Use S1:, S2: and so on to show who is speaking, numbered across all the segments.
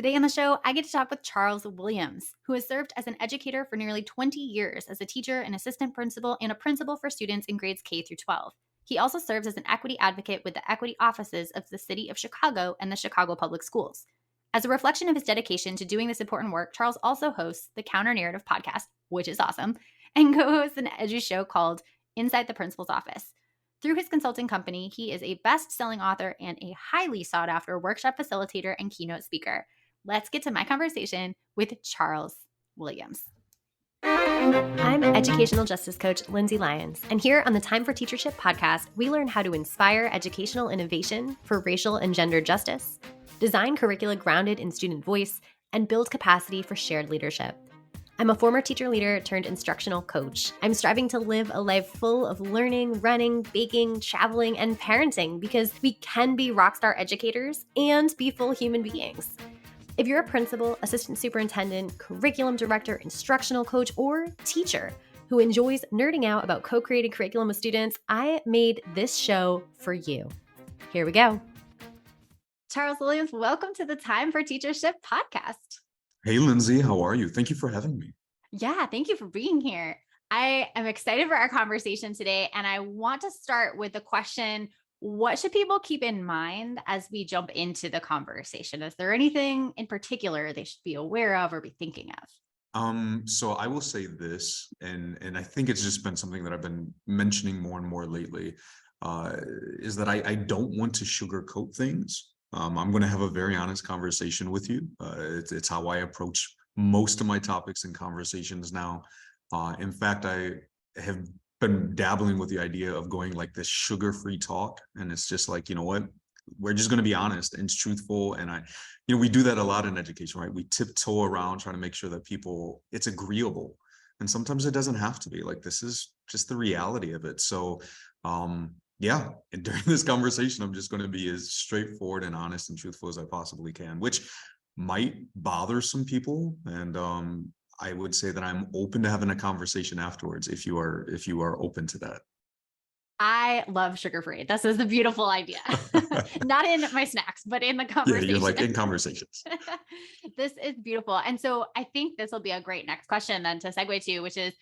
S1: Today on the show, I get to talk with Charles Williams, who has served as an educator for nearly 20 years as a teacher, an assistant principal, and a principal for students in grades K through 12. He also serves as an equity advocate with the equity offices of the City of Chicago and the Chicago Public Schools. As a reflection of his dedication to doing this important work, Charles also hosts the Counter Narrative podcast, which is awesome, and co-hosts an edu show called Inside the Principal's Office. Through his consulting company, he is a best-selling author and a highly sought-after workshop facilitator and keynote speaker. Let's get to my conversation with Charles Williams. I'm educational justice coach Lindsay Lyons, and here on the Time for Teachership podcast, we learn how to inspire educational innovation for racial and gender justice, design curricula grounded in student voice, and build capacity for shared leadership. I'm a former teacher leader turned instructional coach. I'm striving to live a life full of learning, running, baking, traveling, and parenting because we can be rockstar educators and be full human beings. If you're a principal, assistant superintendent, curriculum director, instructional coach, or teacher who enjoys nerding out about co-created curriculum with students, I made this show for you. Here we go. Charles Williams, welcome to the Time for Teachership podcast.
S2: Hey, Lindsay, how are you? Thank you for having me.
S1: Yeah, thank you for being here. I am excited for our conversation today, and I want to start with the question, what should people keep in mind as we jump into the conversation? Is there anything in particular they should be aware of or be thinking of?
S2: So I will say this, and I think it's just been something that I've been mentioning more and more lately, is that I don't want to sugarcoat things. I'm going to have a very honest conversation with you. It's how I approach most of my topics and conversations now. In fact, I have been dabbling with the idea of going like this sugar-free talk, and it's just like, you know what, we're just going to be honest and truthful. And we do that a lot in education, right? We tiptoe around trying to make sure that it's agreeable, and sometimes it doesn't have to be. Like, this is just the reality of it. So yeah, and during this conversation, I'm just going to be as straightforward and honest and truthful as I possibly can, which might bother some people. And I would say that I'm open to having a conversation afterwards if you are open to that.
S1: I love sugar-free. This is the beautiful idea. Not in my snacks, but in the
S2: Yeah,
S1: conversation.
S2: you're like in conversations.
S1: This is beautiful. And so I think this will be a great next question then to segue to, which is,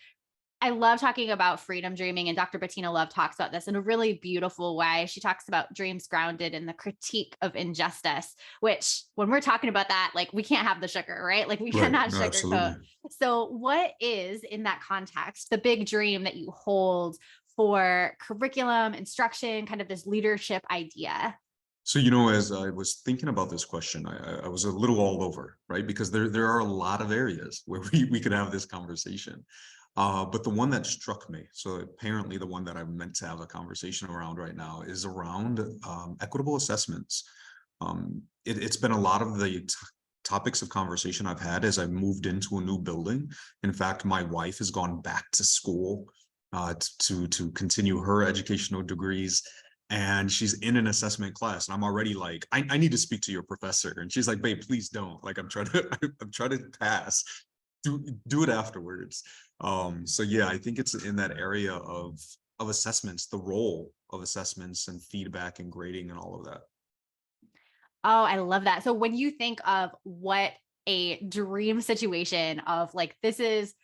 S1: I love talking about freedom dreaming, and Dr. Bettina Love talks about this in a really beautiful way. She talks about dreams grounded in the critique of injustice, which when we're talking about that, like, we can't have the sugar, right? Like, we
S2: Right.
S1: cannot
S2: No,
S1: sugarcoat.
S2: absolutely.
S1: So what is, in that context, the big dream that you hold for curriculum, instruction, kind of this leadership idea?
S2: So, as I was thinking about this question, I was a little all over, right? Because there are a lot of areas where we could have this conversation. But the one that struck me, so apparently the one that I'm meant to have a conversation around right now, is around equitable assessments. It's been a lot of the topics of conversation I've had as I moved into a new building. In fact, my wife has gone back to school to continue her educational degrees. And she's in an assessment class, and I'm already like, I need to speak to your professor. And she's like, babe, please don't. Like, I'm trying to pass. Do it afterwards. So yeah, I think it's in that area of assessments, the role of assessments and feedback and grading and all of that.
S1: Oh, I love that. So when you think of what a dream situation of, like, this is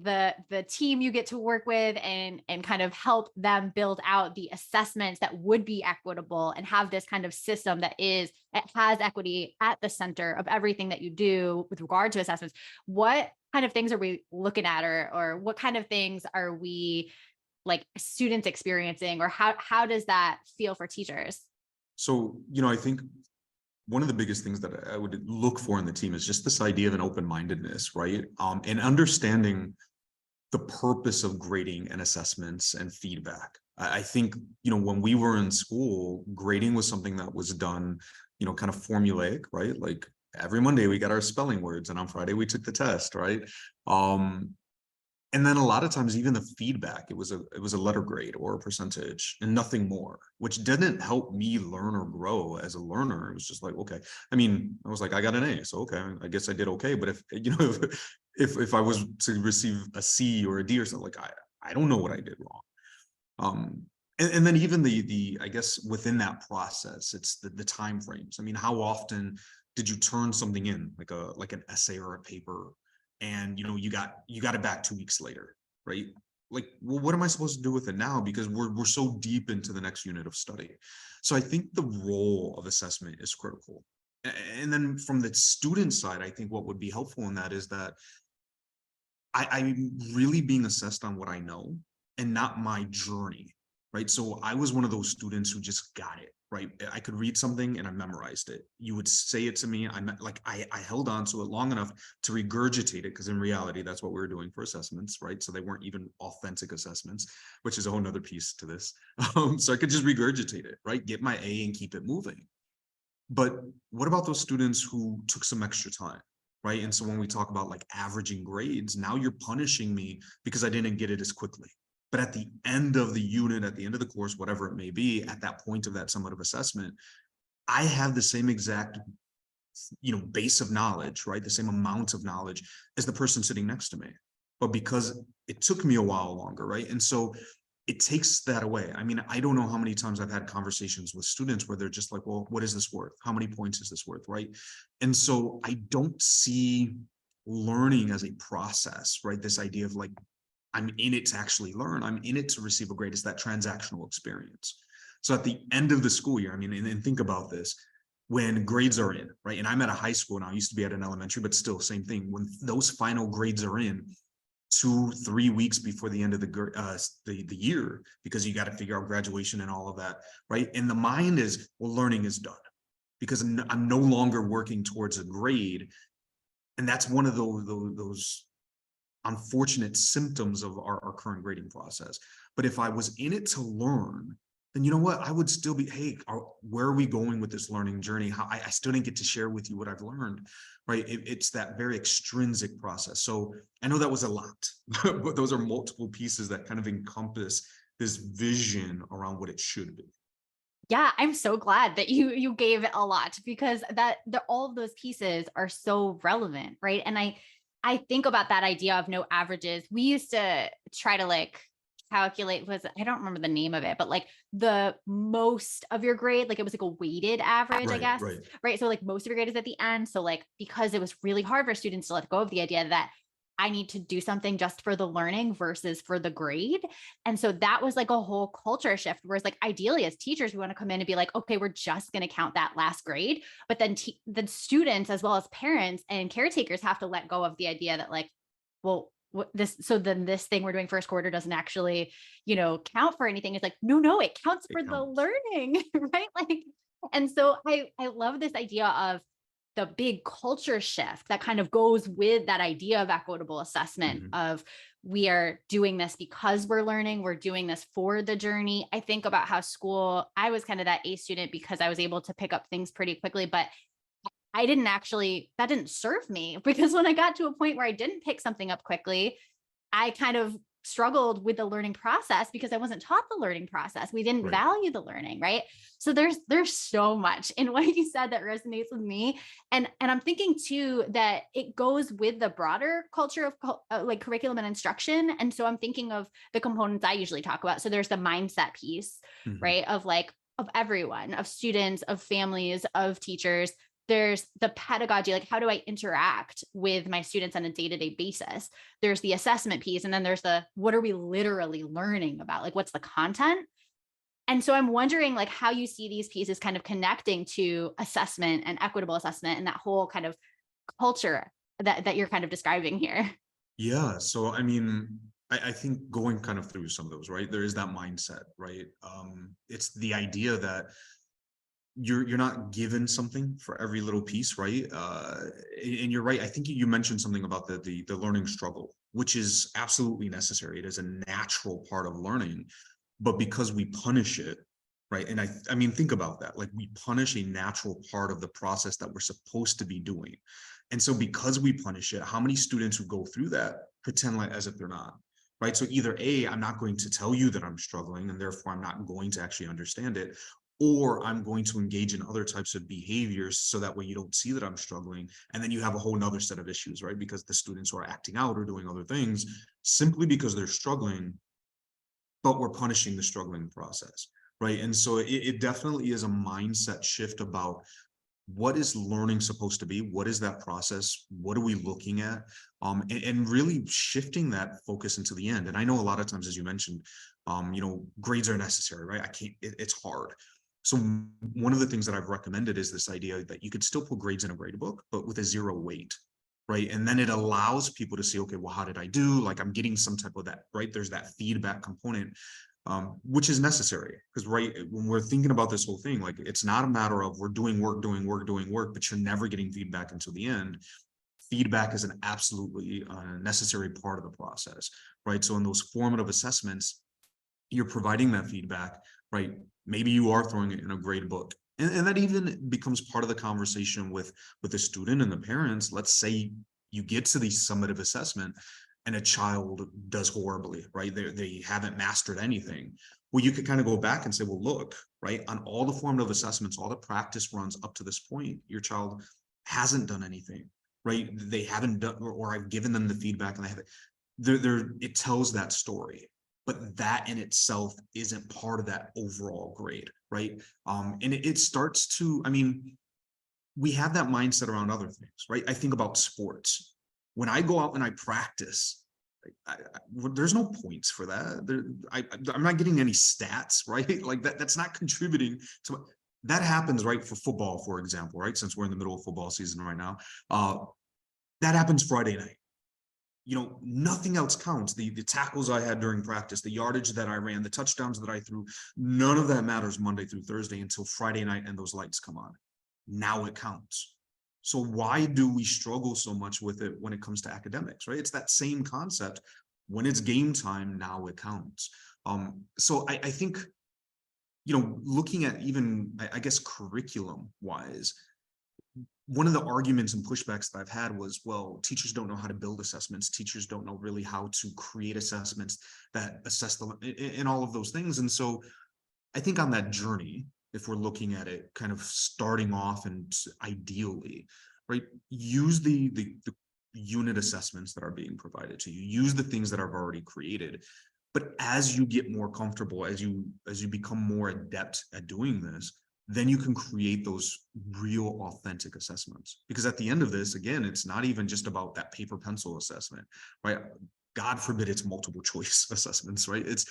S1: the team you get to work with and kind of help them build out the assessments that would be equitable and have this kind of system it has equity at the center of everything that you do with regard to assessments. What kind of things are we looking at, or what kind of things are we, like, students experiencing, or how does that feel for teachers?
S2: So, I think one of the biggest things that I would look for in the team is just this idea of an open-mindedness, right? And understanding the purpose of grading and assessments and feedback. I think, when we were in school, grading was something that was done, kind of formulaic, right? Like, every Monday we got our spelling words, and on Friday we took the test, right? And then a lot of times, even the feedback, it was a letter grade or a percentage and nothing more, which didn't help me learn or grow as a learner. It was just like, okay. I mean, I was like, I got an A, so okay, I guess I did okay. But if I was to receive a C or a D or something, like, I don't know what I did wrong. And then even the I guess within that process, it's the time frames. I mean, how often did you turn something in like an essay or a paper, and you got it back 2 weeks later, right? Like, well, what am I supposed to do with it now? Because we're so deep into the next unit of study. So I think the role of assessment is critical. And then from the student side, I think what would be helpful in that is that I'm really being assessed on what I know and not my journey, right? So I was one of those students who just got it, right? I could read something and I memorized it. You would say it to me, I held on to it long enough to regurgitate it, because in reality, that's what we were doing for assessments, right? So they weren't even authentic assessments, which is a whole nother piece to this. So I could just regurgitate it, right? Get my A and keep it moving. But what about those students who took some extra time, right? And so when we talk about like averaging grades, now you're punishing me because I didn't get it as quickly. But at the end of the unit, at the end of the course, whatever it may be, at that point of that summative assessment, I have the same exact, base of knowledge, right? The same amount of knowledge as the person sitting next to me. But because it took me a while longer, right? And so it takes that away. I mean, I don't know how many times I've had conversations with students where they're just like, well, what is this worth? How many points is this worth? Right. And so I don't see learning as a process, right? This idea of like, I'm in it to actually learn. I'm in it to receive a grade. It's that transactional experience. So at the end of the school year, I mean, and think about this, when grades are in, right? And I'm at a high school now, I used to be at an elementary, but still same thing. When those final grades are in, 2-3 weeks before the end of the year, because you got to figure out graduation and all of that, right? And the mind is, well, learning is done because I'm no longer working towards a grade, and that's one of those unfortunate symptoms of our current grading process. But if I was in it to learn, then you know what? I would still be, hey, where are we going with this learning journey? How I still didn't get to share with you what I've learned, right? It's that very extrinsic process. So I know that was a lot, but those are multiple pieces that kind of encompass this vision around what it should be.
S1: Yeah, I'm so glad that you gave it a lot, because all of those pieces are so relevant, right? And I think about that idea of no averages. We used to try to like calculate, I don't remember the name of it, but like the most of your grade, like it was like a weighted average, I
S2: Right,
S1: guess,
S2: right.
S1: right? So like most of your grade is at the end. So like because it was really hard for students to let go of the idea that I need to do something just for the learning versus for the grade. And so that was like a whole culture shift. Whereas, like, ideally, as teachers, we want to come in and be like, okay, we're just going to count that last grade. But then students, as well as parents and caretakers, have to let go of the idea that, like, well, so then this thing we're doing first quarter doesn't actually, count for anything. It's like, no, it counts
S2: It
S1: for the
S2: counts.
S1: learning, right? Like, and so I love this idea of the big culture shift that kind of goes with that idea of equitable assessment
S2: Mhm.
S1: of we are doing this because we're learning, we're doing this for the journey. I think about how I was kind of that A student because I was able to pick up things pretty quickly, but that didn't serve me because when I got to a point where I didn't pick something up quickly, I kind of struggled with the learning process because I wasn't taught the learning process. We didn't
S2: Right.
S1: value the learning, right? So there's so much in what you said that resonates with me, and I'm thinking too that it goes with the broader culture of like curriculum and instruction. And so I'm thinking of the components I usually talk about. So there's the mindset piece,
S2: Mhm.
S1: right? Of everyone, of students, of families, of teachers. There's the pedagogy, like how do I interact with my students on a day-to-day basis? There's the assessment piece, and then there's the what are we literally learning about? Like what's the content? And so I'm wondering like how you see these pieces kind of connecting to assessment and equitable assessment and that whole kind of culture that you're kind of describing here.
S2: Yeah. So, I mean, I think going kind of through some of those, right? There is that mindset, right? It's the idea that you're not given something for every little piece, right? And you're right. I think you mentioned something about the learning struggle, which is absolutely necessary. It is a natural part of learning, but because we punish it, right? And I mean, think about that. Like we punish a natural part of the process that we're supposed to be doing. And so because we punish it, how many students who go through that pretend like as if they're not? Right. So either A, I'm not going to tell you that I'm struggling, and therefore I'm not going to actually understand it, or I'm going to engage in other types of behaviors so that way you don't see that I'm struggling. And then you have a whole nother set of issues, right? Because the students who are acting out or doing other things simply because they're struggling, but we're punishing the struggling process, right? And so it definitely is a mindset shift about what is learning supposed to be? What is that process? What are we looking at? And really shifting that focus into the end. And I know a lot of times, as you mentioned, grades are necessary, right? It's hard. So one of the things that I've recommended is this idea that you could still put grades in a grade book, but with a zero weight, right? And then it allows people to see, okay, well, how did I do? Like I'm getting some type of that, right? There's that feedback component, which is necessary because right when we're thinking about this whole thing, like it's not a matter of we're doing work, but you're never getting feedback until the end. Feedback is an absolutely necessary part of the process, right? So in those formative assessments, you're providing that feedback, right? Maybe you are throwing it in a grade book. And that even becomes part of the conversation with the student and the parents. Let's say you get to the summative assessment and a child does horribly, right? They haven't mastered anything. Well, you could kind of go back and say, well, look, right, on all the formative assessments, all the practice runs up to this point, your child hasn't done anything, right? They haven't done, or I've given them the feedback and they have it tells that story, but that in itself isn't part of that overall grade, right? And it starts to, I mean, we have that mindset around other things, right? I think about sports. When I go out and I practice, there's no points for that. I'm not getting any stats, right? Like that's not contributing to that happens, right? For football, for example, right? Since we're in the middle of football season right now, that happens Friday night. Nothing else counts. The tackles I had during practice, the yardage that I ran, the touchdowns that I threw, none of that matters Monday through Thursday until Friday night and those lights come on. Now it counts. So why do we struggle so much with it when it comes to academics, right? It's that same concept. When it's game time, now it counts. So I think, looking at even, I guess, curriculum wise, one of the arguments and pushbacks that I've had was, well, teachers don't know how to build assessments. Teachers don't know really how to create assessments that assess them in all of those things. And so I think on that journey, if we're looking at it kind of starting off and ideally, right, use the unit assessments that are being provided to you, use the things that I've already created. But as you get more comfortable, as you become more adept at doing this, then you can create those real authentic assessments. Because at the end of this, again, it's not even just about that paper pencil assessment, right? God forbid it's multiple choice assessments, right? It's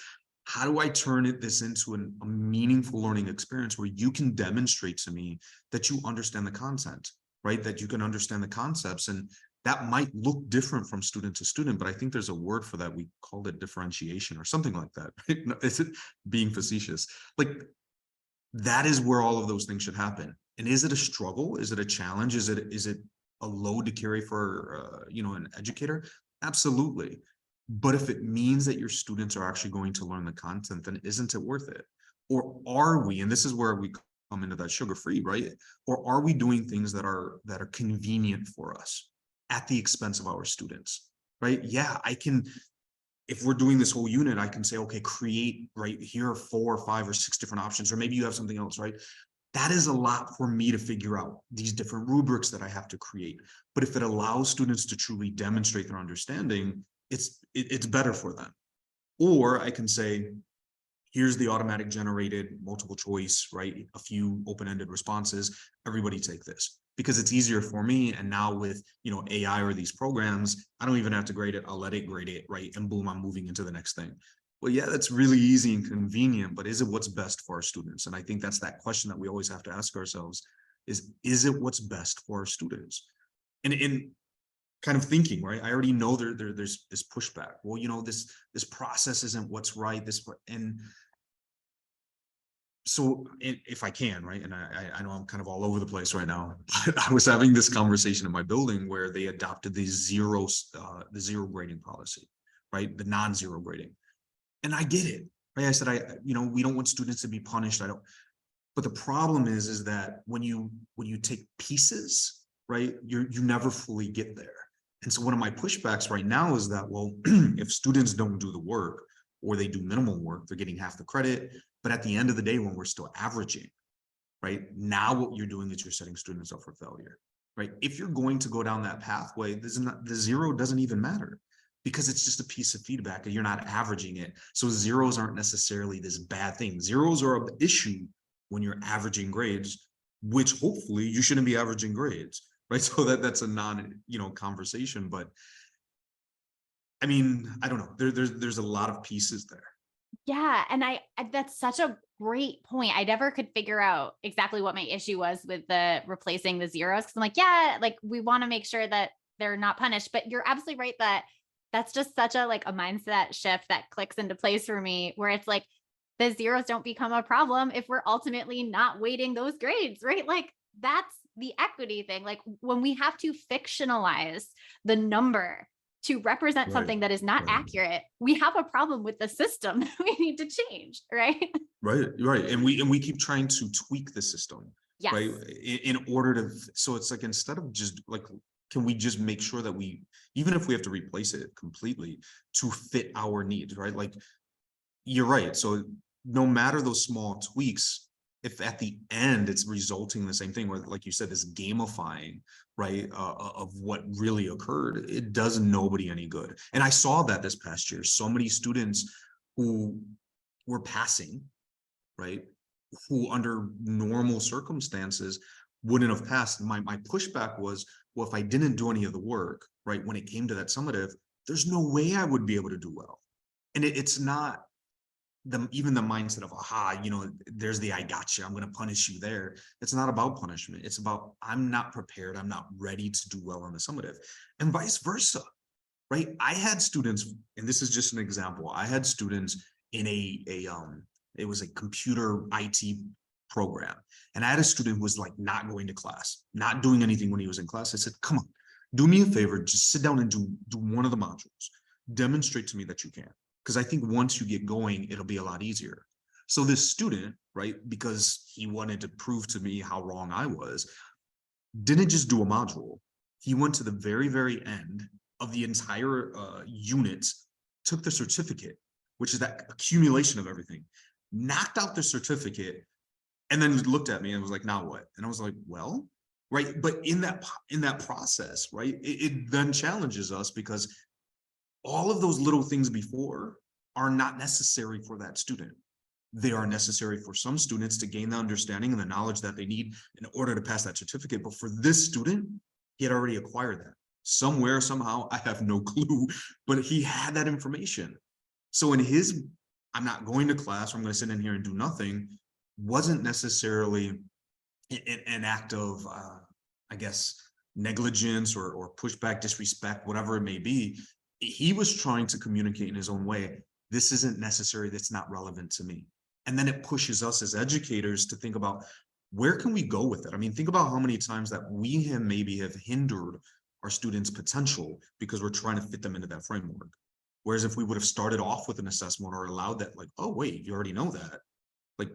S2: how do I turn this into a meaningful learning experience where you can demonstrate to me that you understand the content, right? That you can understand the concepts. And that might look different from student to student, but I think there's a word for that. We called it differentiation or something like that. Right? Is it being facetious? Like that is where all of those things should happen. And is it a struggle? Is it a challenge? Is it a load to carry for an educator? Absolutely. But if it means that your students are actually going to learn the content, then isn't it worth it? Or are we, and this is where we come into that sugar-free, right? Or are we doing things that are convenient for us at the expense of our students? Right? Yeah, if we're doing this whole unit, I can say, okay, create, right, here are 4 or 5 or 6 different options, or maybe you have something else, right? That is a lot for me to figure out these different rubrics that I have to create. But if it allows students to truly demonstrate their understanding, it's better for them. Or I can say, here's the automatic generated multiple choice, right? A few open-ended responses, everybody take this because it's easier for me. And now with, AI or these programs, I don't even have to grade it. I'll let it grade it, right? And boom, I'm moving into the next thing. Well, yeah, that's really easy and convenient, but is it what's best for our students? And I think that's that question that we always have to ask ourselves is it what's best for our students? And in kind of thinking, right? I already know there's this pushback. Well, this process isn't what's right. And so if I can, right, and I know I'm kind of all over the place right now, but I was having this conversation in my building where they adopted the zero grading policy, right, the non-zero grading, and I get it, right? I said we don't want students to be punished. I don't, but the problem is that when you take pieces, right, you never fully get there. And so one of my pushbacks right now is that, well, if students don't do the work or they do minimal work, they're getting half the credit. But at the end of the day, when we're still averaging, right, now what you're doing is you're setting students up for failure, right? If you're going to go down that pathway, the zero doesn't even matter because it's just a piece of feedback and you're not averaging it. So zeros aren't necessarily this bad thing. Zeros are an issue when you're averaging grades. which hopefully you shouldn't be averaging grades, right? So that's a non, conversation. But I mean, I don't know. There's a lot of pieces there.
S1: Yeah, and that's such a great point. I never could figure out exactly what my issue was with the replacing the zeros, because I'm like, yeah, like we want to make sure that they're not punished. But you're absolutely right that that's just such a like a mindset shift that clicks into place for me, where it's like the zeros don't become a problem if we're ultimately not weighting those grades, right? Like that's the equity thing. Like when we have to fictionalize the number to represent
S2: Right.
S1: something that is not
S2: Right.
S1: accurate, we have a problem with the system that we need to change, right?
S2: Right, right, and we keep trying to tweak the system, right,
S1: Yes.
S2: in order to. So it's like, instead of just like, can we just make sure that we, even if we have to replace it completely to fit our needs, right? Like, you're right. So no matter those small tweaks, if at the end it's resulting in the same thing, where, like you said, this gamifying, right, of what really occurred, it does nobody any good. And I saw that this past year. So many students who were passing, right, who under normal circumstances wouldn't have passed. My pushback was, well, if I didn't do any of the work, right, when it came to that summative, there's no way I would be able to do well. And it's not even the mindset of, aha, there's the I gotcha, I'm going to punish you there. It's not about punishment. It's about, I'm not prepared, I'm not ready to do well on the summative, and vice versa, right? I had students, and this is just an example. I had students in it was a computer IT program, and I had a student who was like not going to class, not doing anything when he was in class. I said, come on, do me a favor, just sit down and do one of the modules. Demonstrate to me that you can, because I think once you get going, it'll be a lot easier. So this student, right, because he wanted to prove to me how wrong I was, didn't just do a module. He went to the very, very end of the entire unit, took the certificate, which is that accumulation of everything, knocked out the certificate, and then looked at me and was like, now what? And I was like, well, right. But in that process, right, it then challenges us, because all of those little things before are not necessary for that student. They are necessary for some students to gain the understanding and the knowledge that they need in order to pass that certificate. But for this student, he had already acquired that somewhere, somehow. I have no clue, but he had that information. So in his, I'm not going to class, or I'm going to sit in here and do nothing, wasn't necessarily an act of, I guess, negligence or pushback, disrespect, whatever it may be. He was trying to communicate in his own way. This isn't necessary. That's not relevant to me. And then it pushes us as educators to think about, where can we go with it? I mean, think about how many times that we have maybe have hindered our students' potential because we're trying to fit them into that framework. Whereas if we would have started off with an assessment, or allowed that, like, oh, wait, you already know that. Like,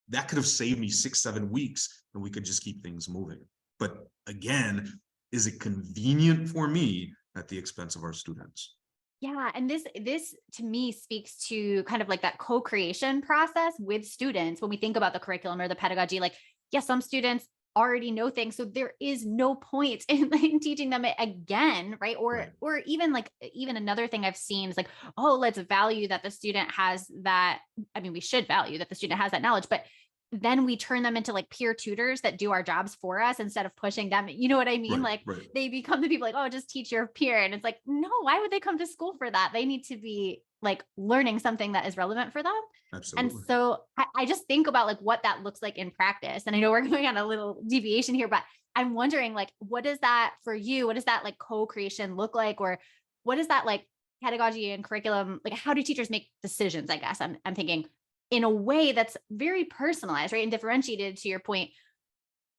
S2: that could have saved me 6, 7 weeks, and we could just keep things moving. But again, is it convenient for me at the expense of our students?
S1: Yeah, and this to me speaks to kind of like that co-creation process with students when we think about the curriculum or the pedagogy. Like, yes, some students already know things, so there is no point in teaching them it again, right? Or
S2: Right.
S1: or even like even another thing I've seen is like, oh, let's value that the student has that. I mean, we should value that the student has that knowledge, but then we turn them into like peer tutors that do our jobs for us instead of pushing them. You know what I mean?
S2: Right.
S1: Like
S2: Right.
S1: they become the people like, oh, just teach your peer. And it's like, no, why would they come to school for that? They need to be like learning something that is relevant for them. And
S2: Absolutely.
S1: so I just think about like what that looks like in practice. And I know we're going on a little deviation here, but I'm wondering like, what is that for you? What does that like co-creation look like? Or what is that like pedagogy and curriculum? Like, how do teachers make decisions? I guess I'm thinking in a way that's very personalized, right? And differentiated to your point,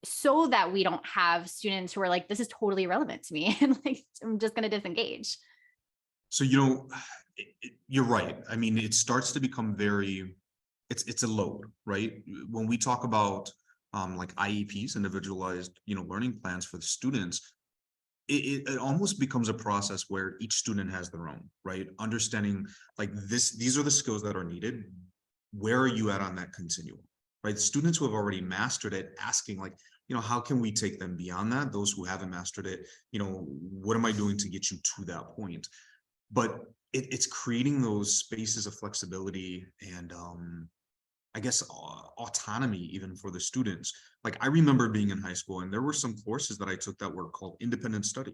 S1: so that we don't have students who are like, this is totally irrelevant to me. And like, I'm just going to disengage.
S2: So, you're right. I mean, it starts to become very, it's a load, right? When we talk about like IEPs, individualized, learning plans for the students, it almost becomes a process where each student has their own, right? Understanding, like, these are the skills that are needed. Where are you at on that continuum, right? Students who have already mastered it, asking, like, how can we take them beyond that? Those who haven't mastered it, what am I doing to get you to that point? But it's creating those spaces of flexibility and I guess, autonomy even for the students. Like I remember being in high school and there were some courses that I took that were called independent study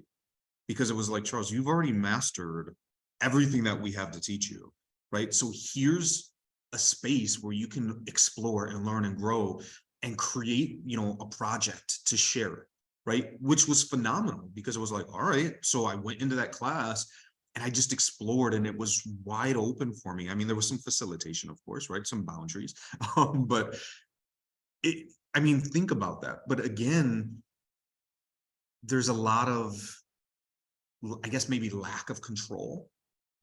S2: because it was like, Charles, you've already mastered everything that we have to teach you, right? So here's a space where you can explore and learn and grow and create, a project to share it, right? Which was phenomenal because it was like, all right, so I went into that class and I just explored and it was wide open for me. I mean, there was some facilitation, of course, right? Some boundaries. But I mean, think about that. But again, there's a lot of, I guess, maybe lack of control,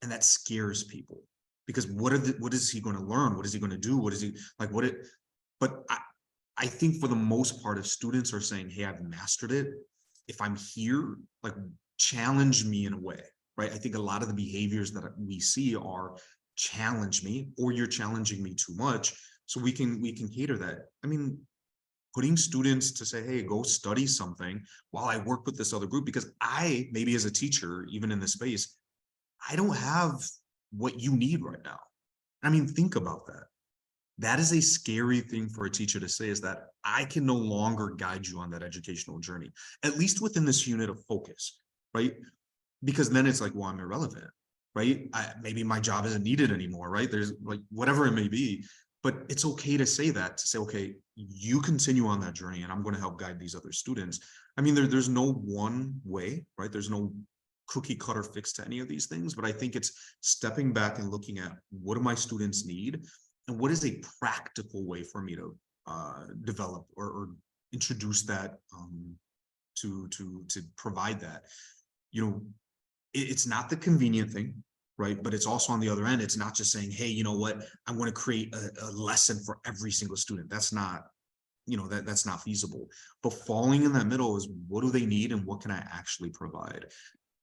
S2: and that scares people because what is he going to learn? What is he going to do? What is he like? But I think for the most part, if students are saying, "Hey, I've mastered it," if I'm here, like challenge me in a way, right? I think a lot of the behaviors that we see are challenge me, or you're challenging me too much, so we can cater that. I mean, putting students to say, hey, go study something while I work with this other group, because I, maybe as a teacher, even in this space, I don't have what you need right now. I mean, think about that. That is a scary thing for a teacher to say, is that I can no longer guide you on that educational journey, at least within this unit of focus, right? Because then it's like, well, I'm irrelevant, right? Maybe my job isn't needed anymore, right? There's like whatever it may be, but it's okay to say that, to say, okay, you continue on that journey and I'm going to help guide these other students. I mean, there's no one way, right? There's no cookie cutter fix to any of these things, but I think it's stepping back and looking at what do my students need and what is a practical way for me to develop or introduce that, to provide that. You know, it's not the convenient thing, right? But it's also on the other end. It's not just saying, hey, you know what? I want to create a lesson for every single student. That's not, that's not feasible. But falling in that middle is, what do they need and what can I actually provide?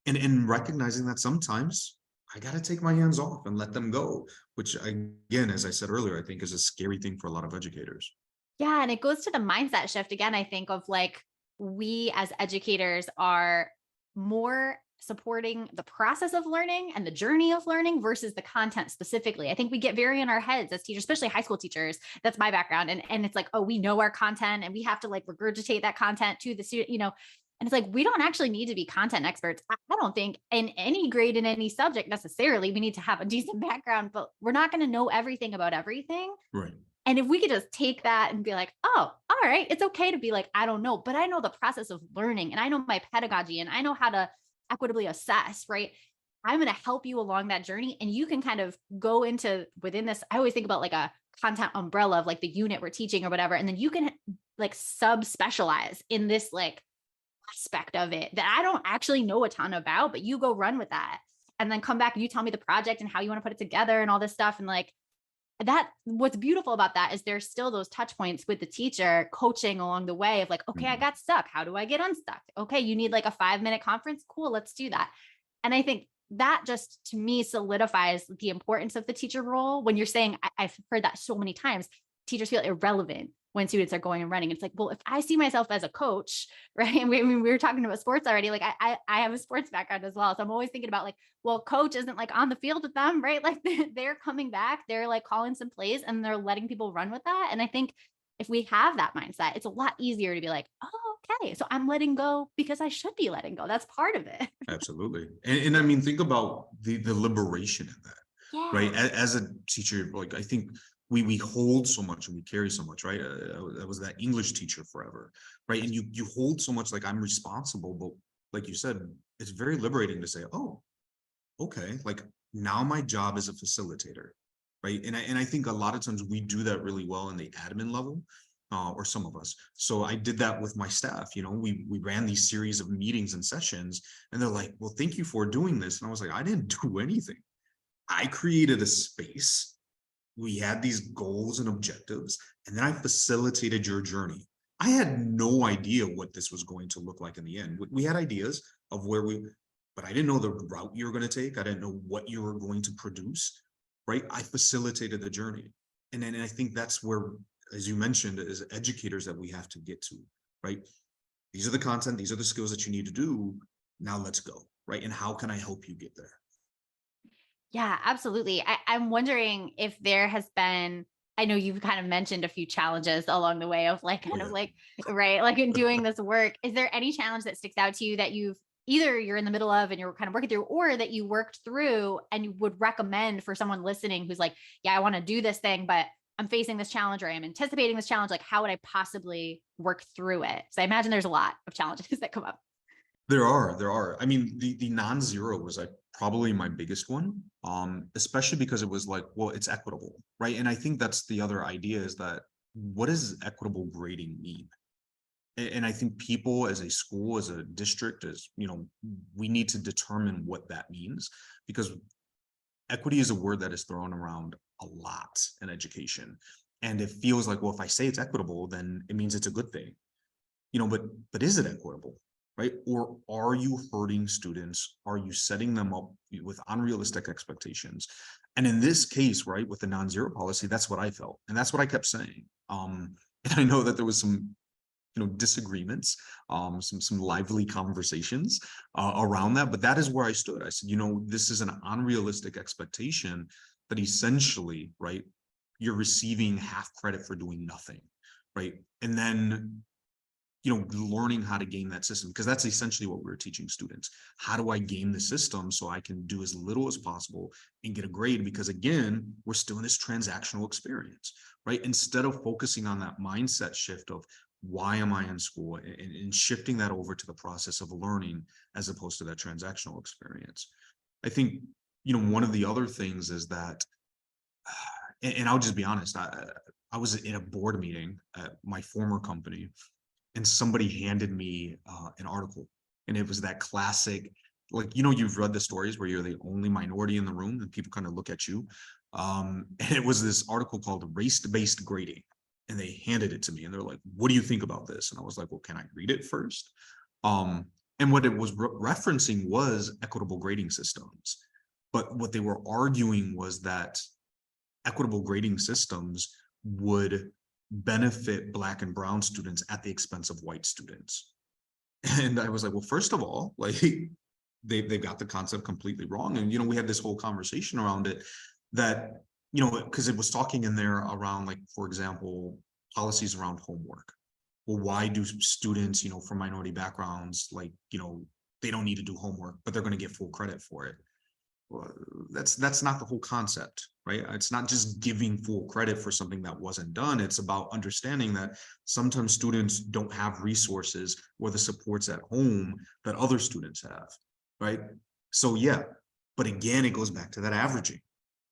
S2: And recognizing that sometimes I got to take my hands off and let them go, which again, as I said earlier, I think is a scary thing for a lot of educators.
S1: Yeah, and it goes to the mindset shift again, I think, of like we as educators are more supporting the process of learning and the journey of learning versus the content specifically. I think we get very in our heads as teachers, especially high school teachers. That's my background. And it's like, oh, we know our content and we have to like regurgitate that content to the student. And it's like, we don't actually need to be content experts. I don't think in any grade in any subject necessarily. We need to have a decent background, but we're not going to know everything about everything.
S2: Right.
S1: And if we could just take that and be like, oh, all right, it's okay to be like, I don't know, but I know the process of learning and I know my pedagogy and I know how to equitably assess, right? I'm going to help you along that journey. And you can kind of go into within this. I always think about like a content umbrella of like the unit we're teaching or whatever. And then you can like sub specialize in this like aspect of it that I don't actually know a ton about, but you go run with that and then come back and you tell me the project and how you want to put it together and all this stuff. And like, that what's beautiful about that is there's still those touch points with the teacher coaching along the way of like, okay, I
S2: Mhm.
S1: got stuck. How do I get unstuck? Okay, you need like a 5-minute conference. Cool, let's do that. And I think that just to me solidifies the importance of the teacher role when you're saying, I've heard that so many times, teachers feel irrelevant when students are going and running. It's like, well, if I see myself as a coach, right? And we were talking about sports already. Like I have a sports background as well. So I'm always thinking about like, well, coach isn't like on the field with them, right? Like they're coming back, they're like calling some plays and they're letting people run with that. And I think if we have that mindset, it's a lot easier to be like, oh, okay, so I'm letting go because I should be letting go. That's part of it.
S2: Absolutely. And I mean, think about the liberation in that, right?
S1: Yeah.
S2: As a teacher, like I think we hold so much and we carry so much, right? I was that English teacher forever, right? And you hold so much, like I'm responsible, but like you said, it's very liberating to say, oh, okay, like now my job is a facilitator, right? And I think a lot of times we do that really well in the admin level, or some of us. So I did that with my staff. We ran these series of meetings and sessions, and they're like, "Well, thank you for doing this." And I was like, "I didn't do anything. I created a space. We had these goals and objectives, and then I facilitated your journey. I had no idea what this was going to look like in the end. We had ideas of where we, but I didn't know the route you were going to take. I didn't know what you were going to produce, right? I facilitated the journey. And then I think that's where, as you mentioned, as educators that we have to get to, right? These are the content, these are the skills that you need to do. Now let's go, right? And how can I help you get there?
S1: Yeah, absolutely. I'm wondering if there has been I know you've kind of mentioned a few challenges along the way of like
S2: Oh
S1: kind of
S2: yeah.
S1: like right, like in doing this work. Is there any challenge that sticks out to you that you've either you're in the middle of and you're kind of working through, or that you worked through and you would recommend for someone listening who's like, yeah, I want to do this thing, but I'm facing this challenge or I'm anticipating this challenge. Like, how would I possibly work through it? So I imagine there's a lot of challenges that come up.
S2: There are. I mean, the non-zero was like probably my biggest one. Especially because it was like, well, it's equitable, right? And I think that's the other idea is that what does equitable grading mean? And I think people as a school, as a district, as you know, we need to determine what that means because equity is a word that is thrown around a lot in education. And it feels like, well, if I say it's equitable, then it means it's a good thing, but is it equitable, right? Or are you hurting students? Are you setting them up with unrealistic expectations? And in this case, right, with the non-zero policy, that's what I felt, and that's what I kept saying. And I know that there was some disagreements, some lively conversations around that, but that is where I stood. I said, this is an unrealistic expectation that essentially, right, you're receiving half credit for doing nothing, right? And then learning how to game that system, because that's essentially what we were teaching students. How do I game the system so I can do as little as possible and get a grade? Because again, we're still in this transactional experience, right? Instead of focusing on that mindset shift of why am I in school, and shifting that over to the process of learning as opposed to that transactional experience. I think, one of the other things is that, and I'll just be honest, I was in a board meeting at my former company, and somebody handed me an article, and it was that classic, like, you've read the stories where you're the only minority in the room and people kind of look at you. And it was this article called Race-Based Grading, and they handed it to me and they're like, what do you think about this? And I was like, well, can I read it first? And what it was referencing was equitable grading systems, but what they were arguing was that equitable grading systems would benefit Black and brown students at the expense of white students. And I was like, well, first of all, like, they've got the concept completely wrong. And we had this whole conversation around it that, because it was talking in there around, like, for example, policies around homework. Well, why do students, from minority backgrounds, like, they don't need to do homework, but they're going to get full credit for it? Well, that's not the whole concept, right? It's not just giving full credit for something that wasn't done. It's about understanding that sometimes students don't have resources or the supports at home that other students have, right? So yeah, but again, it goes back to that averaging.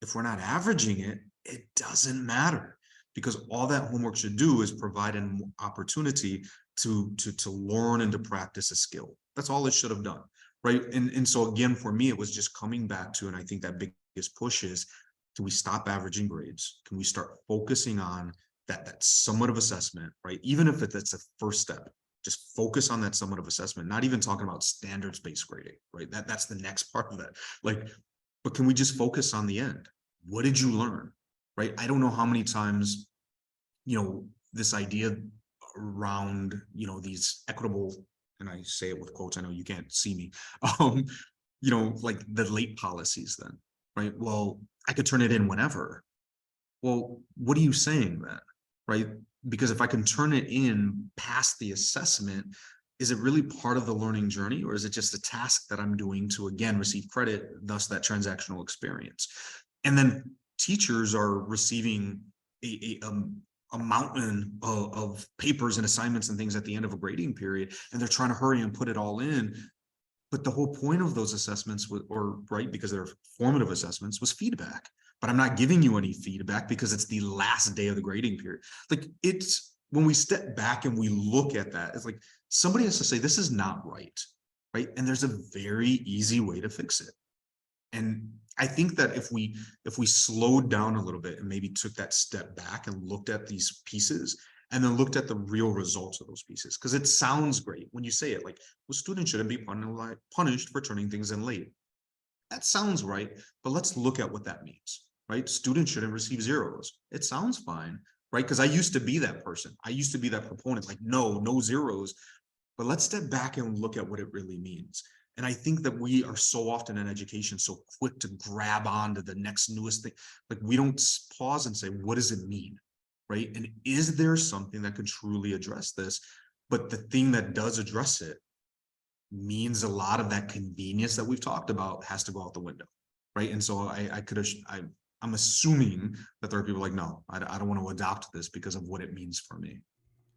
S2: If we're not averaging it, it doesn't matter, because all that homework should do is provide an opportunity to learn and to practice a skill. That's all it should have done, right? And so again, for me, it was just coming back to, and I think that biggest push is, can we stop averaging grades? Can we start focusing on that summative assessment, right? Even if that's a first step, just focus on that summative assessment, not even talking about standards-based grading, right? That's the next part of that. Like, but can we just focus on the end? What did you learn, right? I don't know how many times, this idea around, these equitable, and I say it with quotes, I know you can't see me, um, like the late policies then, right? Well, I could turn it in whenever. Well, what are you saying then, right? Because if I can turn it in past the assessment, is it really part of the learning journey, or is it just a task that I'm doing to, again, receive credit, thus that transactional experience? And then teachers are receiving a mountain of papers and assignments and things at the end of a grading period, and they're trying to hurry and put it all in. But the whole point of those assessments right, because they're formative assessments, was feedback. But I'm not giving you any feedback because it's the last day of the grading period. Like, it's when we step back and we look at that, it's like somebody has to say, this is not right, right? And there's a very easy way to fix it. And I think that if we slowed down a little bit and maybe took that step back and looked at these pieces, and then looked at the real results of those pieces, because it sounds great when you say it, like, well, students shouldn't be punished for turning things in late. That sounds right, but let's look at what that means, right? Students shouldn't receive zeros. It sounds fine, right? Because I used to be that person. I used to be that proponent, like, no zeros. But let's step back and look at what it really means. And I think that we are so often in education so quick to grab on to the next newest thing. Like we don't pause and say, what does it mean? Right. And is there something that could truly address this? But the thing that does address it means a lot of that convenience that we've talked about has to go out the window. Right. And so I'm assuming that there are people like, no, I don't want to adopt this because of what it means for me.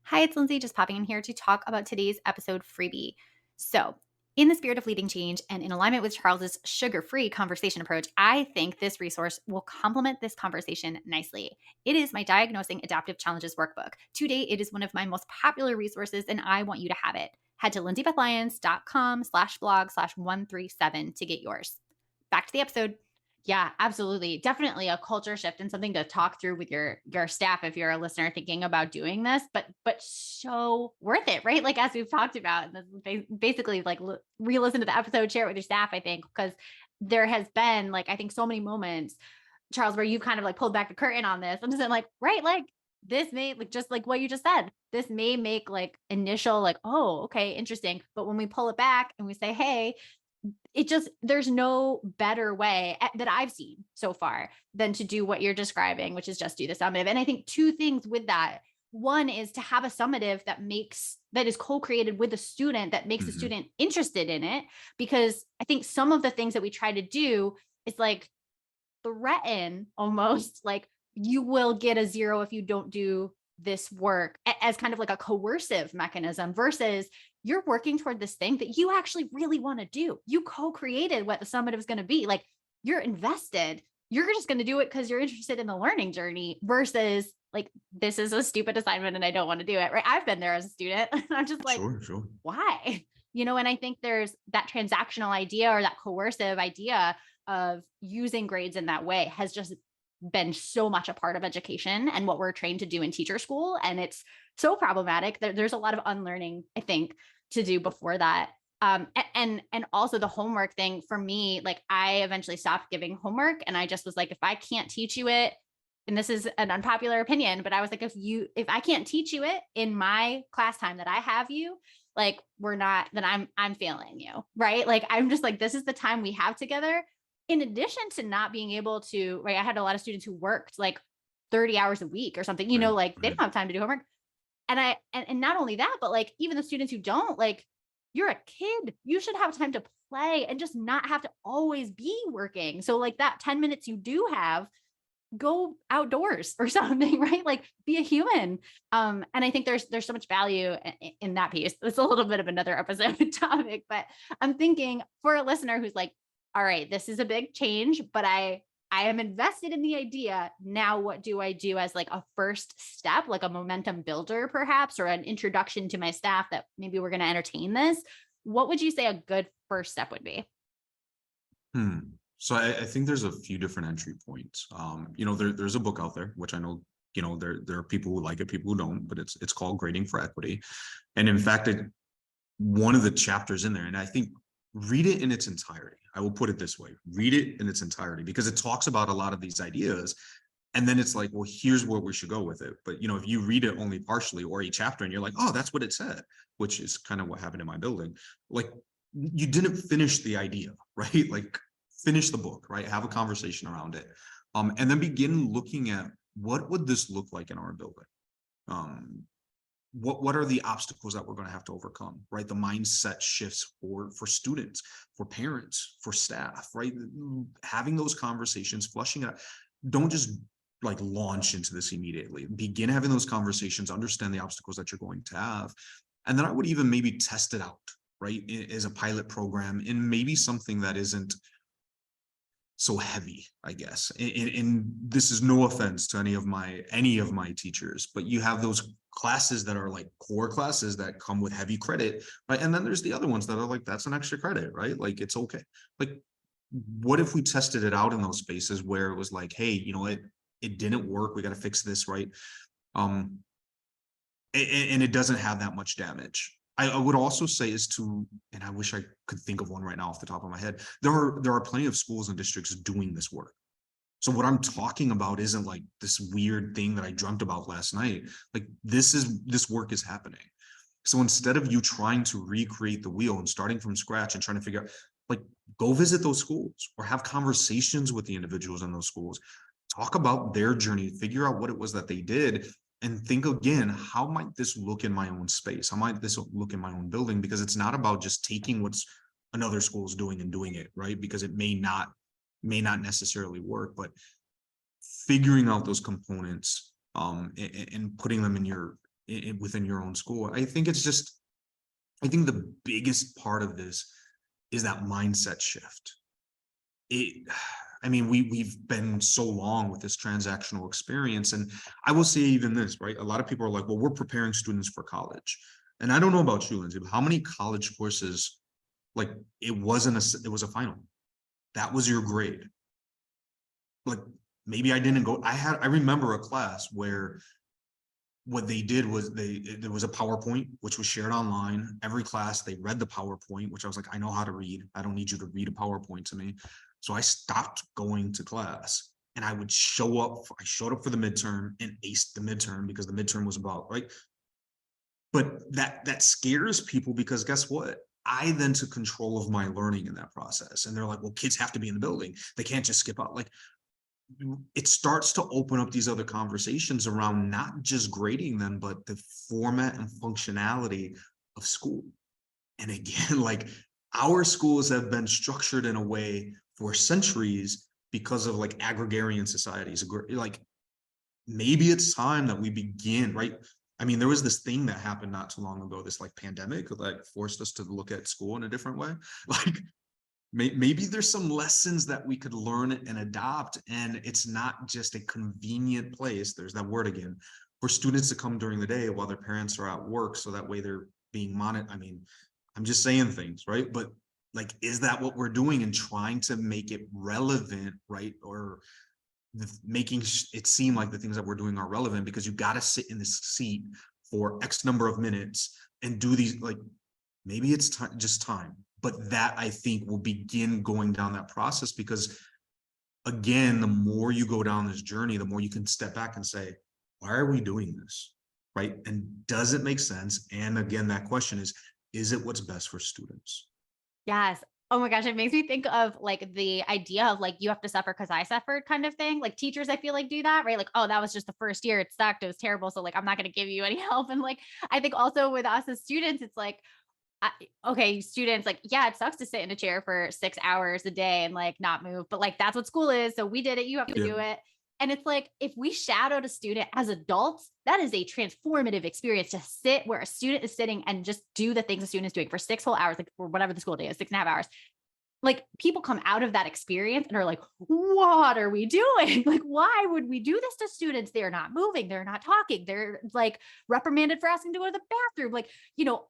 S1: Hi, it's Lindsay, just popping in here to talk about today's episode freebie. So, in the spirit of leading change and in alignment with Charles's sugar-free conversation approach, I think this resource will complement this conversation nicely. It is my Diagnosing Adaptive Challenges workbook. To date, it is one of my most popular resources, and I want you to have it. Head to lindsaybethlyons.com/blog/137 to get yours. Back to the episode.
S3: Yeah, absolutely. Definitely a culture shift and something to talk through with your staff if you're a listener thinking about doing this, but so worth it, right? Like as we've talked about, this is basically like re-listen to the episode, share it with your staff, I think, because there has been like I think so many moments, Charles, where you kind of like pulled back the curtain on this. I'm just like, right, like this may like just like what you just said, this may make like initial like, oh, okay, interesting. But when we pull it back and we say, hey, it just there's no better way that I've seen so far than to do what you're describing, which is just do the summative. And I think two things with that. One is to have a summative that is co-created with a student that makes the
S2: Mhm.
S3: student interested in it. Because I think some of the things that we try to do is like threaten almost like you will get a 0 if you don't do this work as kind of like a coercive mechanism versus you're working toward this thing that you actually really want to do. You co-created what the summative is going to be. Like you're invested. You're just going to do it because you're interested in the learning journey versus like, this is a stupid assignment and I don't want to do it. Right. I've been there as a student. And I'm just like,
S2: Sure, sure.
S3: why? And I think there's that transactional idea or that coercive idea of using grades in that way has just been so much a part of education and what we're trained to do in teacher school. And it's so problematic. There's a lot of unlearning, I think, to do before that. And also the homework thing for me, like I eventually stopped giving homework and I just was like, if I can't teach you it, and this is an unpopular opinion, but I was like, if I can't teach you it in my class time that I have you, like then I'm failing you, right? Like I'm just like, this is the time we have together. In addition to not being able to, right? I had a lot of students who worked like 30 hours a week or something,
S2: Right,
S3: like they
S2: right.
S3: don't have time to do homework. And not only that, but like even the students who don't, like you're a kid, you should have time to play and just not have to always be working. So like that 10 minutes you do have, go outdoors or something, right? Like be a human. And I think there's so much value in that piece. It's a little bit of another episode topic, but I'm thinking for a listener who's like, all right, this is a big change, but I am invested in the idea. Now, what do I do as like a first step, like a momentum builder, perhaps, or an introduction to my staff that maybe we're going to entertain this? What would you say a good first step would be?
S2: Hmm. So I think there's a few different entry points. There's a book out there, which I know, there are people who like it, people who don't, but it's called Grading for Equity. And in fact, one of the chapters in there, and I think read it in its entirety. I will put it this way, read it in its entirety because it talks about a lot of these ideas. And then it's like, well, here's where we should go with it. But if you read it only partially or a chapter and you're like, oh, that's what it said, which is kind of what happened in my building. Like you didn't finish the idea, right? Like finish the book, right? Have a conversation around it. And then begin looking at what would this look like in our building? What are the obstacles that we're going to have to overcome, right? The mindset shifts for students, for parents, for staff, right? Having those conversations, flushing it out. Don't just like launch into this immediately. Begin having those conversations, understand the obstacles that you're going to have. And then I would even maybe test it out, right? As a pilot program in maybe something that isn't so heavy, I guess. And this is no offense to any of my teachers, but you have those classes that are like core classes that come with heavy credit, right? And then there's the other ones that are like, that's an extra credit, right? Like it's okay. Like, what if we tested it out in those spaces where it was like, hey, it didn't work. We got to fix this, right? Um, and it doesn't have that much damage. I would also say and I wish I could think of one right now off the top of my head. There are plenty of schools and districts doing this work. So what I'm talking about isn't like this weird thing that I dreamt about last night. Like this work is happening. So instead of you trying to recreate the wheel and starting from scratch and trying to figure out, like, go visit those schools or have conversations with the individuals in those schools, talk about their journey, figure out what it was that they did, and think again, how might this look in my own space? How might this look in my own building? Because it's not about just taking what's another school is doing and doing it, right? Because it may not necessarily work, but figuring out those components and putting them in within your own school. I think the biggest part of this is that mindset shift. it I mean, we've been so long with this transactional experience. And I will say even this, right? A lot of people are like, well, we're preparing students for college. And I don't know about you, Lindsay, but how many college courses, like, it was a final. That was your grade. Like, maybe I didn't go, I remember a class where what they did was there was a PowerPoint which was shared online. Every class they read the PowerPoint, which I was like, I know how to read. I don't need you to read a PowerPoint to me. So I stopped going to class and I showed up for the midterm and aced the midterm because the midterm was about, right. But that scares people because guess what? I then took control of my learning in that process. And they're like, well, kids have to be in the building. They can't just skip out. Like, it starts to open up these other conversations around not just grading them, but the format and functionality of school. And again, like, our schools have been structured in a way for centuries because of like agrarian societies. Like, maybe it's time that we begin, right? I mean, there was this thing that happened not too long ago, this like pandemic that forced us to look at school in a different way. Like, maybe there's some lessons that we could learn and adopt, and it's not just a convenient place, there's that word again, for students to come during the day while their parents are at work, so that way they're being monitored. I mean, I'm just saying things, right? But like, is that what we're doing and trying to make it relevant, right? Or making it seem like the things that we're doing are relevant because you got to sit in this seat for X number of minutes and do these, like, maybe it's just time. But that, I think, will begin going down that process because, again, the more you go down this journey, the more you can step back and say, why are we doing this? Right? And does it make sense? And again, that question is it what's best for students?
S3: Yes. Oh my gosh, it makes me think of like the idea of like you have to suffer because I suffered kind of thing. Like teachers, I feel like do that, right? Like, oh, that was just the first year. It sucked. It was terrible. So like I'm not going to give you any help. And like I think also with us as students, it's like, okay, students, like, yeah, it sucks to sit in a chair for 6 hours a day and like not move, but like that's what school is. So we did it. You have to
S2: Yeah.
S3: do it. And it's like, if we shadowed a student as adults, that is a transformative experience to sit where a student is sitting and just do the things a student is doing for 6 whole hours, like, or whatever the school day is, 6.5 hours. Like people come out of that experience and are like, what are we doing? Like, why would we do this to students? They're not moving. They're not talking. They're like reprimanded for asking to go to the bathroom. Like,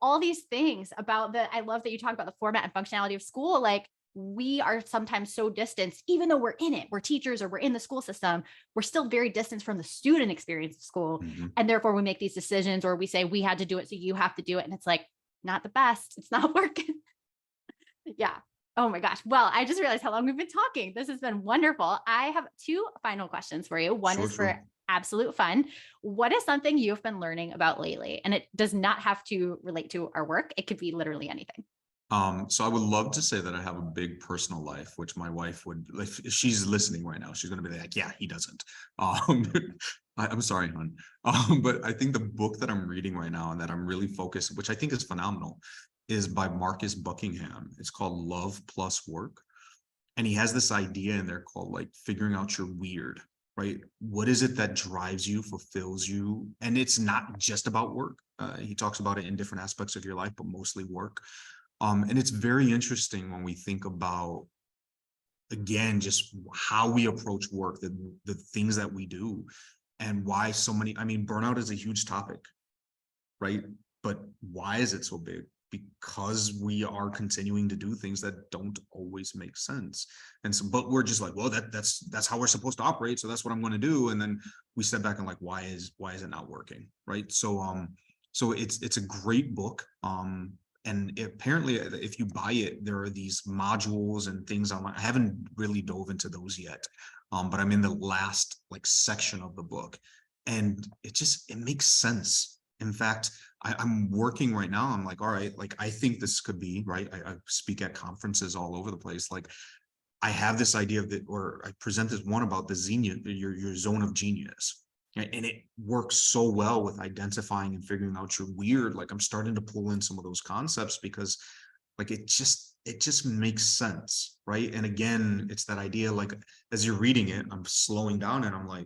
S3: all these things about I love that you talk about the format and functionality of school. Like we are sometimes so distanced, even though we're in it, we're teachers or we're in the school system, we're still very distant from the student experience of school.
S2: Mhm.
S3: And therefore we make these decisions or we say we had to do it, so you have to do it. And it's like, not the best. It's not working. Yeah. Oh my gosh. Well, I just realized how long we've been talking. This has been wonderful. I have two final questions for you. One
S2: Sure,
S3: is for
S2: sure.
S3: absolute fun. What is something you've been learning about lately? And it does not have to relate to our work. It could be literally anything.
S2: So I would love to say that I have a big personal life, which my wife would, if she's listening right now, she's going to be like, yeah, he doesn't. Um, I'm sorry, hon. But I think the book that I'm reading right now and that I'm really focused, which I think is phenomenal, is by Marcus Buckingham. It's called Love Plus Work. And he has this idea in there called like figuring out your weird, right? What is it that drives you, fulfills you? And it's not just about work. He talks about it in different aspects of your life, but mostly work. And it's very interesting when we think about, again, just how we approach work, the things that we do, and why so many, I mean, burnout is a huge topic, right? But why is it so big? Because we are continuing to do things that don't always make sense. And so, but we're just like, well, that's how we're supposed to operate. So that's what I'm going to do. And then we step back and like, why is it not working? Right. So it's a great book. And apparently if you buy it, there are these modules and things online. I haven't really dove into those yet. But I'm in the last like section of the book, and it makes sense. In fact, I'm working right now. I'm like, all right, like I think this could be right. I speak at conferences all over the place. Like I have this idea of that, or I present this one about the genius, your zone of genius. And it works so well with identifying and figuring out you're weird. Like I'm starting to pull in some of those concepts because like it just makes sense, right? And again, it's that idea, like as you're reading it, I'm slowing down and I'm like,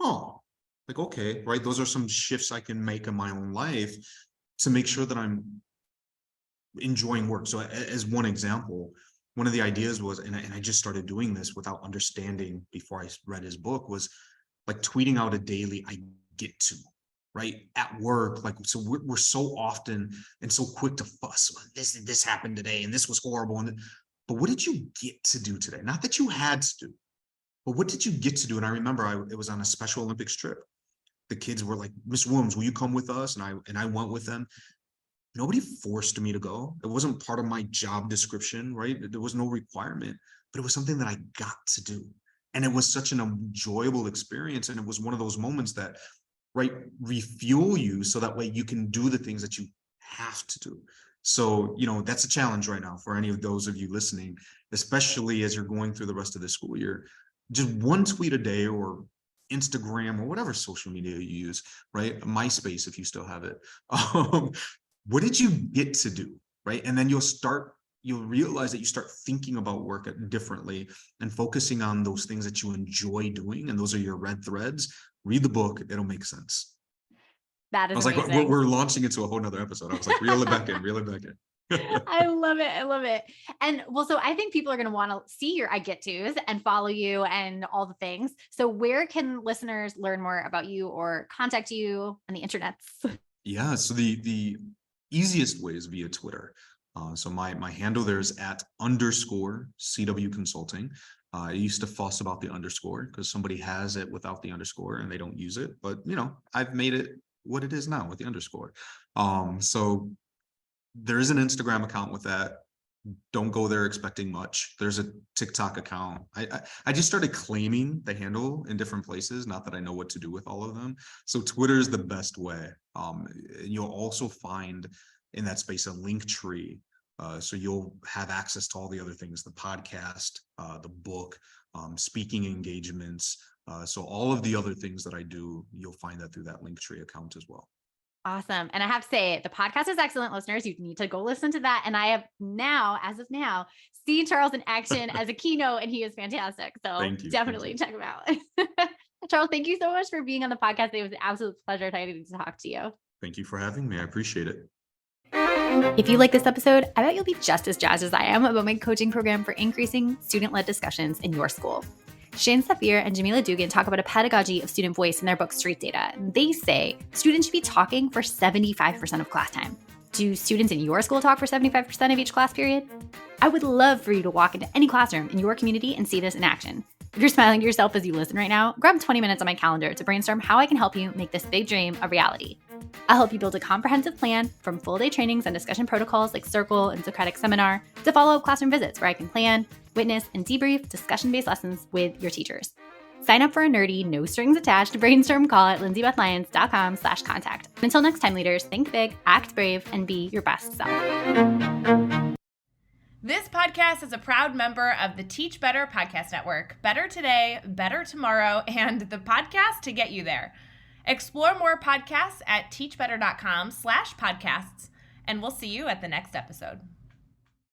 S2: oh, like okay, right? Those are some shifts I can make in my own life to make sure that I'm enjoying work. So as one example, one of the ideas was, and I just started doing this without understanding before I read his book, was like tweeting out a daily I get to, right? At work. Like, so we're so often and so quick to fuss. This happened today and this was horrible. But what did you get to do today? Not that you had to do, but what did you get to do? And I remember it was on a Special Olympics trip. The kids were like, Miss Williams, will you come with us? And I went with them. Nobody forced me to go. It wasn't part of my job description, right? There was no requirement, but it was something that I got to do. And it was such an enjoyable experience. And it was one of those moments that, right, refuel you so that way you can do the things that you have to do. So, that's a challenge right now for any of those of you listening, especially as you're going through the rest of the school year. Just one tweet a day, or Instagram, or whatever social media you use, right? MySpace, if you still have it. What did you get to do, right? And then you'll realize that you start thinking about work differently and focusing on those things that you enjoy doing. And those are your red threads. Read the book. It'll make sense.
S3: That
S2: I
S3: is
S2: was like,
S3: amazing.
S2: we're launching into a whole nother episode. I was like, reel it back in, reel it back in.
S3: I love it. I love it. And well, so I think people are going to want to see your I get tos and follow you and all the things. So where can listeners learn more about you or contact you on the internets?
S2: Yeah. So the easiest way is via Twitter. So my handle there is @_CW Consulting. I used to fuss about the underscore because somebody has it without the underscore and they don't use it. But I've made it what it is now with the underscore. So there is an Instagram account with that. Don't go there expecting much. There's a TikTok account. I just started claiming the handle in different places. Not that I know what to do with all of them. So Twitter is the best way. You'll also find in that space a link tree. So you'll have access to all the other things, the podcast, the book, speaking engagements. So all of the other things that I do, you'll find that through that link tree account as well.
S3: Awesome. And I have to say, the podcast is excellent, listeners. You need to go listen to that. And I have now, as of now, seen Charles in action as a keynote, and he is fantastic. So definitely check him out. Charles, thank you so much for being on the podcast. It was an absolute pleasure to talk to you.
S2: Thank you for having me. I appreciate it.
S1: If you like this episode, I bet you'll be just as jazzed as I am about my coaching program for increasing student-led discussions in your school. Shane Safir and Jamila Dugan talk about a pedagogy of student voice in their book, Street Data. They say students should be talking for 75% of class time. Do students in your school talk for 75% of each class period? I would love for you to walk into any classroom in your community and see this in action. If you're smiling to yourself as you listen right now, grab 20 minutes on my calendar to brainstorm how I can help you make this big dream a reality. I'll help you build a comprehensive plan, from full-day trainings and discussion protocols like Circle and Socratic Seminar to follow-up classroom visits where I can plan, witness, and debrief discussion-based lessons with your teachers. Sign up for a nerdy, no-strings-attached brainstorm call at lindsayBethlyons.com/contact. Until next time, leaders, think big, act brave, and be your best self.
S4: This podcast is a proud member of the Teach Better Podcast Network. Better today, better tomorrow, and the podcast to get you there. Explore more podcasts at teachbetter.com/podcasts, and we'll see you at the next episode.